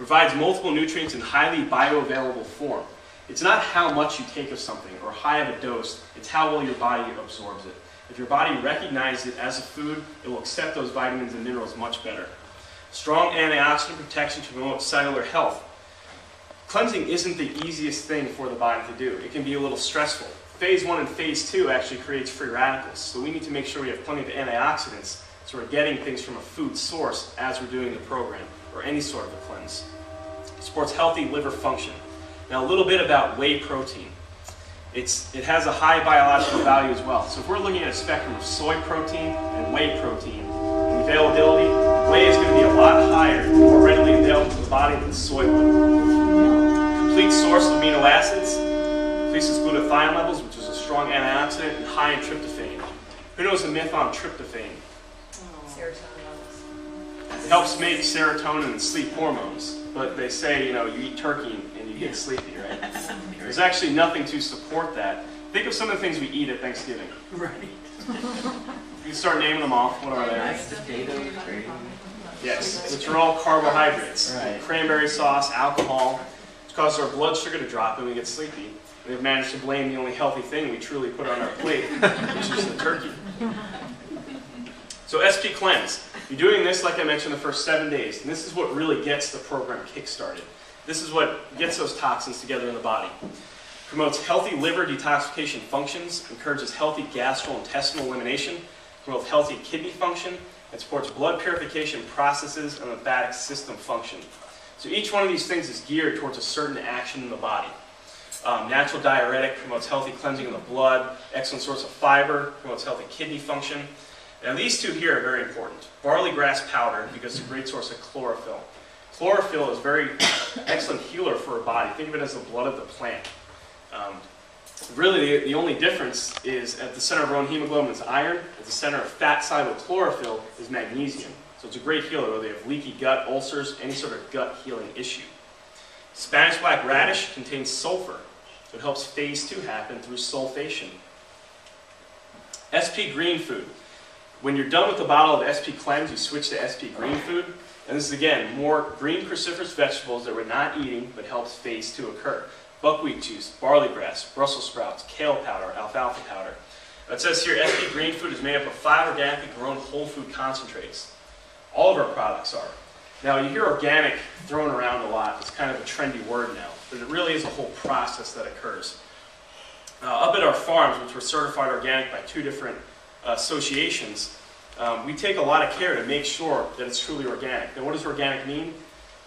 provides multiple nutrients in highly bioavailable form. It's not how much you take of something or high of a dose, it's how well your body absorbs it. If your body recognizes it as a food, it will accept those vitamins and minerals much better. Strong antioxidant protection to promote cellular health. Cleansing isn't the easiest thing for the body to do. It can be a little stressful. Phase 1 and Phase 2 actually creates free radicals, so we need to make sure we have plenty of antioxidants so we're getting things from a food source as we're doing the program, or any sort of a cleanse. It supports healthy liver function. Now a little bit about whey protein. It has a high biological value as well. So if we're looking at a spectrum of soy protein and whey protein, the availability, whey is going to be a lot higher, more readily available to the body than soy would. Complete source of amino acids, increases glutathione levels, which is a strong antioxidant, and high in tryptophan. Who knows the myth on tryptophan? Serotonin levels. It helps make serotonin and sleep hormones, but they say, you eat turkey and you get sleepy, right? There's actually nothing to support that. Think of some of the things we eat at Thanksgiving. Right. You can start naming them off. What are they? Mashed potatoes, gravy. Yes, which are all carbohydrates. Right. Cranberry sauce, alcohol, which causes our blood sugar to drop and we get sleepy. We've managed to blame the only healthy thing we truly put on our plate, which is the turkey. So SP Cleanse. You're doing this, like I mentioned, the first 7 days. And this is what really gets the program kick-started. This is what gets those toxins together in the body. Promotes healthy liver detoxification functions, encourages healthy gastrointestinal elimination, promotes healthy kidney function, and supports blood purification processes and lymphatic system function. So each one of these things is geared towards a certain action in the body. Natural diuretic promotes healthy cleansing of the blood, excellent source of fiber, promotes healthy kidney function. Now these two here are very important. Barley grass powder, because it's a great source of chlorophyll. Chlorophyll is a very excellent healer for a body. Think of it as the blood of the plant. Really, the only difference is at the center of our own hemoglobin is iron. At the center of fat-soluble chlorophyll is magnesium. So it's a great healer, whether you have leaky gut, ulcers, any sort of gut healing issue. Spanish black radish contains sulfur. So it helps phase 2 happen through sulfation. SP Green Food. When you're done with the bottle of SP Cleanse, you switch to SP Green Food. And this is, again, more green cruciferous vegetables that we're not eating, but helps phase 2 occur. Buckwheat juice, barley grass, Brussels sprouts, kale powder, alfalfa powder. It says here SP Green Food is made up of 5 organically grown whole food concentrates. All of our products are. Now, you hear organic thrown around a lot. It's kind of a trendy word now, but it really is a whole process that occurs. Up at our farms, which we're certified organic by 2 different associations, we take a lot of care to make sure that it's truly organic. Now, what does organic mean?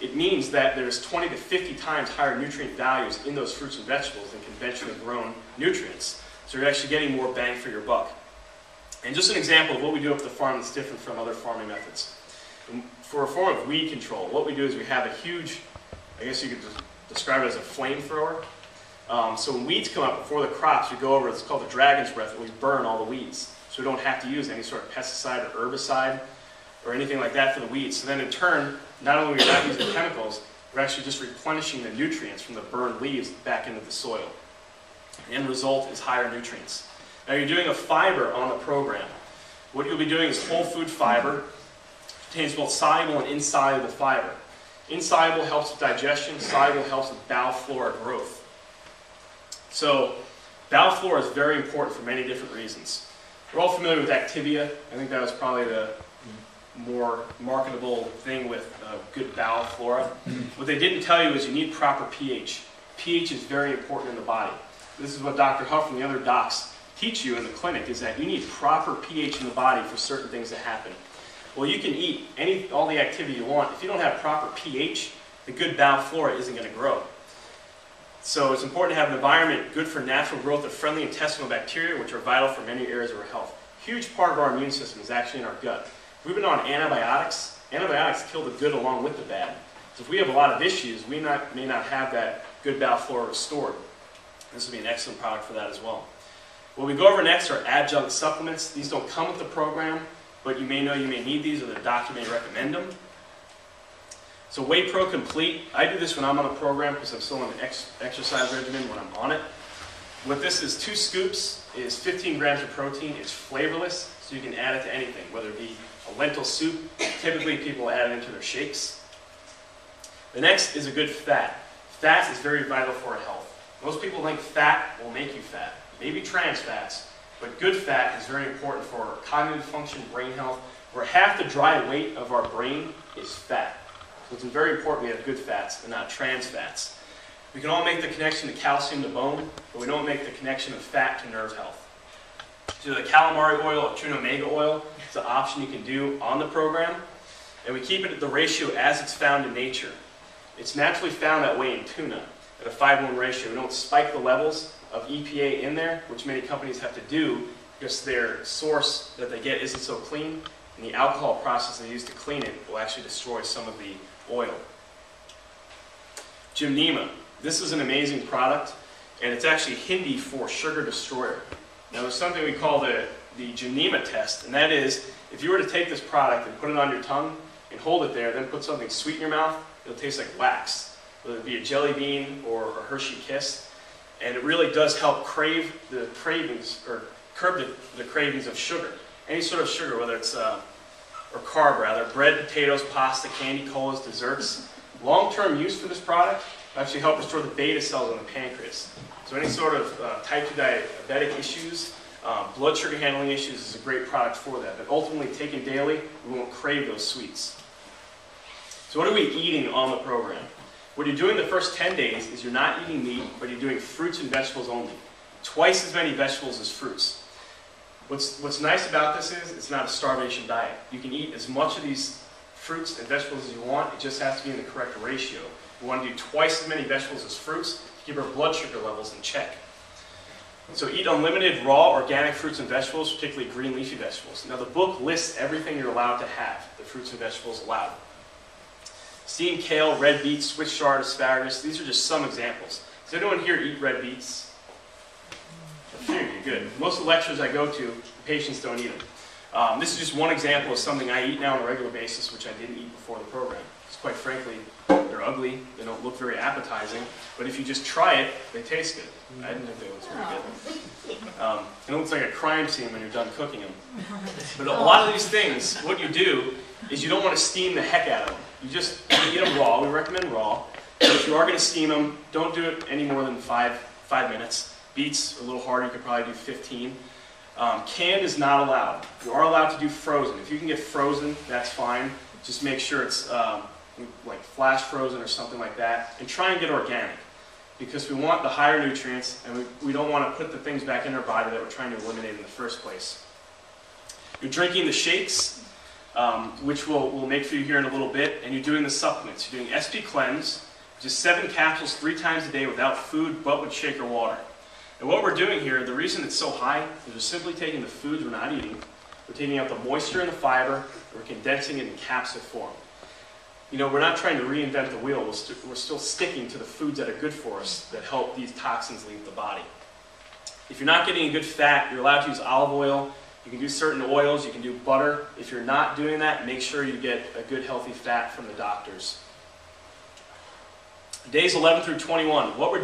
It means that there's 20 to 50 times higher nutrient values in those fruits and vegetables than conventionally grown nutrients. So you're actually getting more bang for your buck. And just an example of what we do up at the farm that's different from other farming methods. For a form of weed control, what we do is we have a huge, I guess you could describe it as a flamethrower. So when weeds come up before the crops, we go over, it's called the dragon's breath, and we burn all the weeds. So we don't have to use any sort of pesticide or herbicide or anything like that for the weeds. So then in turn, not only are we not using chemicals, we're actually just replenishing the nutrients from the burned leaves back into the soil. The end result is higher nutrients. Now you're doing a fiber on the program. What you'll be doing is whole food fiber. It contains both soluble and insoluble fiber. Insoluble helps with digestion, soluble helps with bowel flora growth. So bowel flora is very important for many different reasons. We're all familiar with Activia. I think that was probably the more marketable thing with good bowel flora. What they didn't tell you is you need proper pH. pH is very important in the body. This is what Dr. Huff and the other docs teach you in the clinic, is that you need proper pH in the body for certain things to happen. Well, you can eat all the activity you want. If you don't have proper pH, the good bowel flora isn't going to grow. So it's important to have an environment good for natural growth of friendly intestinal bacteria, which are vital for many areas of our health. A huge part of our immune system is actually in our gut. If we've been on antibiotics, antibiotics kill the good along with the bad. So if we have a lot of issues, we may not have that good bowel flora restored. This would be an excellent product for that as well. What we go over next are adjunct supplements. These don't come with the program, but you may know you may need these, or the doctor may recommend them. So Whey Pro Complete, I do this when I'm on a program because I'm still on an exercise regimen when I'm on it. What this is, 2 scoops, is 15 grams of protein. It's flavorless, so you can add it to anything, whether it be a lentil soup. Typically people add it into their shakes. The next is a good fat. Fat is very vital for our health. Most people think fat will make you fat. Maybe trans fats, but good fat is very important for cognitive function, brain health, where half the dry weight of our brain is fat. So it's very important we have good fats and not trans fats. We can all make the connection to calcium to bone, but we don't make the connection of fat to nerve health. So the calamari oil or tuna omega oil is an option you can do on the program, and we keep it at the ratio as it's found in nature. It's naturally found that way in tuna, at a 5:1 ratio. We don't spike the levels of EPA in there, which many companies have to do because their source that they get isn't so clean, and the alcohol process they use to clean it will actually destroy some of the oil. Gymnema. This is an amazing product, and it's actually Hindi for sugar destroyer. Now there's something we call the Gymnema test, and that is, if you were to take this product and put it on your tongue and hold it there, then put something sweet in your mouth, it'll taste like wax, whether it be a jelly bean or a Hershey Kiss. And it really does help curb the cravings of sugar. Any sort of sugar, whether it's, or carb rather, bread, potatoes, pasta, candy, colas, desserts. Long-term use for this product will actually help restore the beta cells in the pancreas. So any sort of type 2 diabetic issues, blood sugar handling issues is a great product for that. But ultimately, taken daily, we won't crave those sweets. So what are we eating on the program? What you're doing the first 10 days is you're not eating meat, but you're doing fruits and vegetables only. Twice as many vegetables as fruits. What's nice about this is it's not a starvation diet. You can eat as much of these fruits and vegetables as you want. It just has to be in the correct ratio. We want to do twice as many vegetables as fruits to keep our blood sugar levels in check. So eat unlimited raw organic fruits and vegetables, particularly green leafy vegetables. Now the book lists everything you're allowed to have, the fruits and vegetables allowed. Steamed kale, red beets, Swiss chard, asparagus. These are just some examples. Does anyone here eat red beets? A few of you, good. Most of the lectures I go to, the patients don't eat them. This is just one example of something I eat now on a regular basis, which I didn't eat before the program. Because quite frankly, they're ugly, they don't look very appetizing, but if you just try it, they taste good. I didn't think they looked very good. It looks like a crime scene when you're done cooking them. But a lot of these things, what you do is you don't want to steam the heck out of them. You just eat them raw. We recommend raw. But if you are going to steam them, don't do it any more than five minutes. Beets are a little harder. You could probably do 15. Canned is not allowed. You are allowed to do frozen. If you can get frozen, that's fine. Just make sure it's like flash frozen or something like that. And try and get organic, because we want the higher nutrients, and we don't want to put the things back in our body that we're trying to eliminate in the first place. You're drinking the shakes, which we'll make for you here in a little bit, and you're doing the supplements. You're doing SP Cleanse, which is 7 capsules 3 times a day without food, but with shaker water. And what we're doing here, the reason it's so high is we're simply taking the foods we're not eating, we're taking out the moisture and the fiber, and we're condensing it in capsule form. You know, we're not trying to reinvent the wheel. We're still sticking to the foods that are good for us that help these toxins leave the body. If you're not getting a good fat, you're allowed to use olive oil. You can do certain oils. You can do butter. If you're not doing that, make sure you get a good healthy fat from the doctors. Days 11 through 21. What we're